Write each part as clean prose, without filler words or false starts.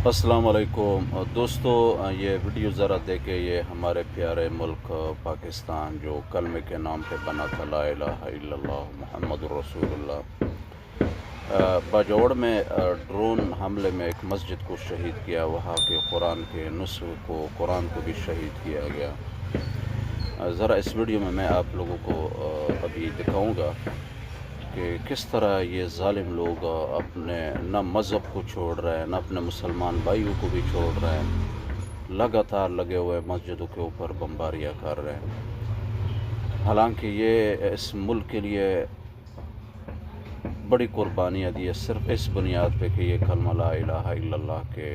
السلام علیکم دوستو، یہ ویڈیو ذرا دیکھیں۔ یہ ہمارے پیارے ملک پاکستان جو کلمے کے نام پہ بنا تھا، لا الہ الا اللہ محمد رسول اللہ، باجوڑ میں ڈرون حملے میں ایک مسجد کو شہید کیا، وہاں کے قرآن کے نصف کو، قرآن کو بھی شہید کیا گیا۔ ذرا اس ویڈیو میں آپ لوگوں کو ابھی دکھاؤں گا کہ کس طرح یہ ظالم لوگ اپنے نہ مذہب کو چھوڑ رہے ہیں، نہ اپنے مسلمان بھائیوں کو بھی چھوڑ رہے ہیں، لگاتار لگے ہوئے مسجدوں کے اوپر بمباریاں کر رہے ہیں۔ حالانکہ یہ اس ملک کے لیے بڑی قربانیاں دی ہے، صرف اس بنیاد پہ کہ یہ کلمہ لا الہ الا اللہ کے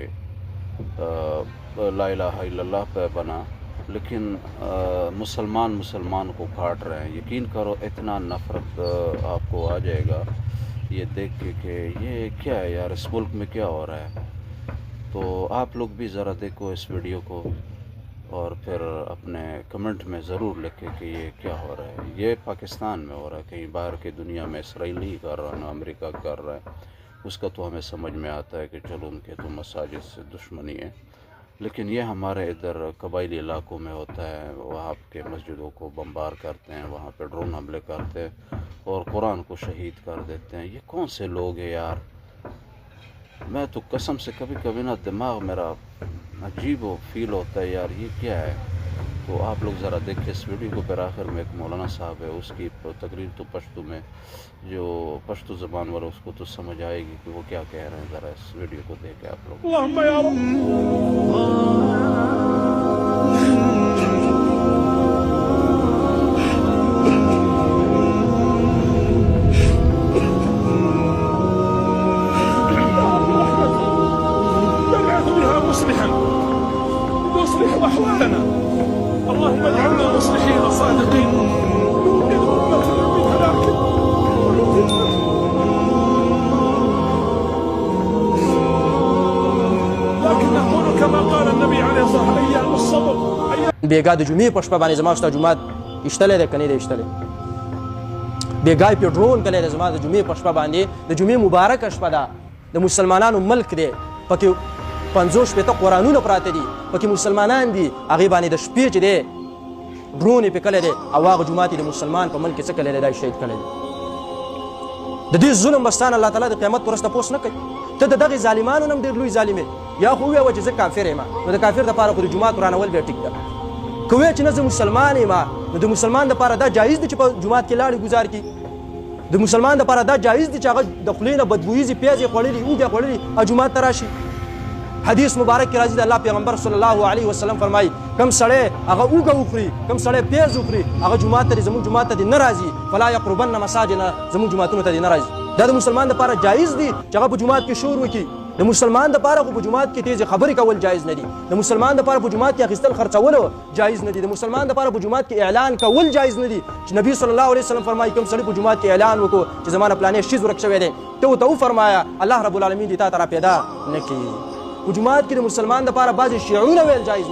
لا الہ الا اللہ پہ بنا، لیکن مسلمان کو کاٹ رہے ہیں۔ یقین کرو اتنا نفرت آپ کو آ جائے گا یہ دیکھ کے کہ یہ کیا ہے یار، اس ملک میں کیا ہو رہا ہے۔ تو آپ لوگ بھی ذرا دیکھو اس ویڈیو کو اور پھر اپنے کمنٹ میں ضرور لکھیں کہ یہ کیا ہو رہا ہے۔ یہ پاکستان میں ہو رہا ہے، کہیں باہر کی دنیا میں اسرائیل نہیں کر رہا، نہ امریکہ کر رہا ہے۔ اس کا تو ہمیں سمجھ میں آتا ہے کہ چلو ان کے تو مساجد سے دشمنی ہے، لیکن یہ ہمارے ادھر قبائلی علاقوں میں ہوتا ہے، وہاں کے مسجدوں کو بمبار کرتے ہیں، وہاں پہ ڈرون حملے کرتے ہیں اور قرآن کو شہید کر دیتے ہیں۔ یہ کون سے لوگ ہیں یار؟ میں تو قسم سے کبھی کبھی نا دماغ میرا عجیب و فیل ہوتا ہے یار، یہ کیا ہے۔ تو آپ لوگ ذرا دیکھیں اس ویڈیو کو۔ پھر آخر میں ایک مولانا صاحب ہے، اس کی تقریر تو پشتو میں، جو پشتو زبان والا اس کو تو سمجھ آئے گی کہ وہ کیا کہہ رہے ہیں۔ ذرا اس ویڈیو کو دیکھیں آپ لوگ۔ اللهم يا رب مصلحا يصلح احوالنا، اللهم اجعلنا مصلحين صادقين من امه من هلاك لكن نقول كما قال النبي عليه الصلاه والسلام: ايام الصبر بیگا د جمعې په شپه باندې زما ستا جومات ایشتلی دی که نه دی ایشتلی؟ بیګا یې پې ډرون کلی دی زما د جمعې په شپه باندې. د جمعې مبارکه شپه ده، د مسلمانانو ملک دی، پکې 50 قرآنونه پراته دي، پکې مسلمانان دي، هغې باندې د شپې چې دی ډرون یې پې کلی دی او هغه جومات یې د مسلمان په ملک کې څه کلی دی، دا یې شهید کلی دی. د دې ظلم بستان الله تعالی د قیامت ورځ تپوس نه کوي. ته د دغې ظالمانو نه هم ډېر لوی ظالم یې. یا خو ووایه چې زه کافر یم، نو د کافر دپاره خو د جومات ورانول بیا ټیک ده. که ووایه چې نه زه مسلمان یم، نو د مسلمان دپاره دا جایز دی چې په جومات کې لاړې ګزار کړي. د مسلمان دپاره دا جایز دی چې هغه د خولې نه بدبویي ځي، پیاز یې خوړلي، اوږ یې خوړلي او جومات ته راشي. حدیث مبارک کی راځي د الله پیغمبر صلی الله علیه وسلم فرمایي کم سړی هغه اوږه وخوري، کم سړی پیاز وخوري، هغه جومات ته زموږ جومات ته نه راځي. فلا یقربن مساجدنا، زموږ جوماتونو ته نه راځي. دا د مسلمان دپاره جایز دی چې هغه په جومات کې شور وکړي. د مسلمان دپاره خو په جومات کې تیزې خبرې کول جایز نه دي. د مسلمان دپاره په جومات کې اخیستل خرڅول جایز نه دي. د مسلمان دپاره په جومات کې اعلان کول جایز نه دي. چې نبی صلی الله علیه وسلم فرمایي کوم سړي په جومات کې اعلان وکړو چې زما نه پلانې شیز ورک شوی دی، ته ورته وفرمایه الله رب العالمین دې تا ته راپیدا نه کړي. په جومات کې د مسلمان دپاره بعضې شعرونه ویل جایز نه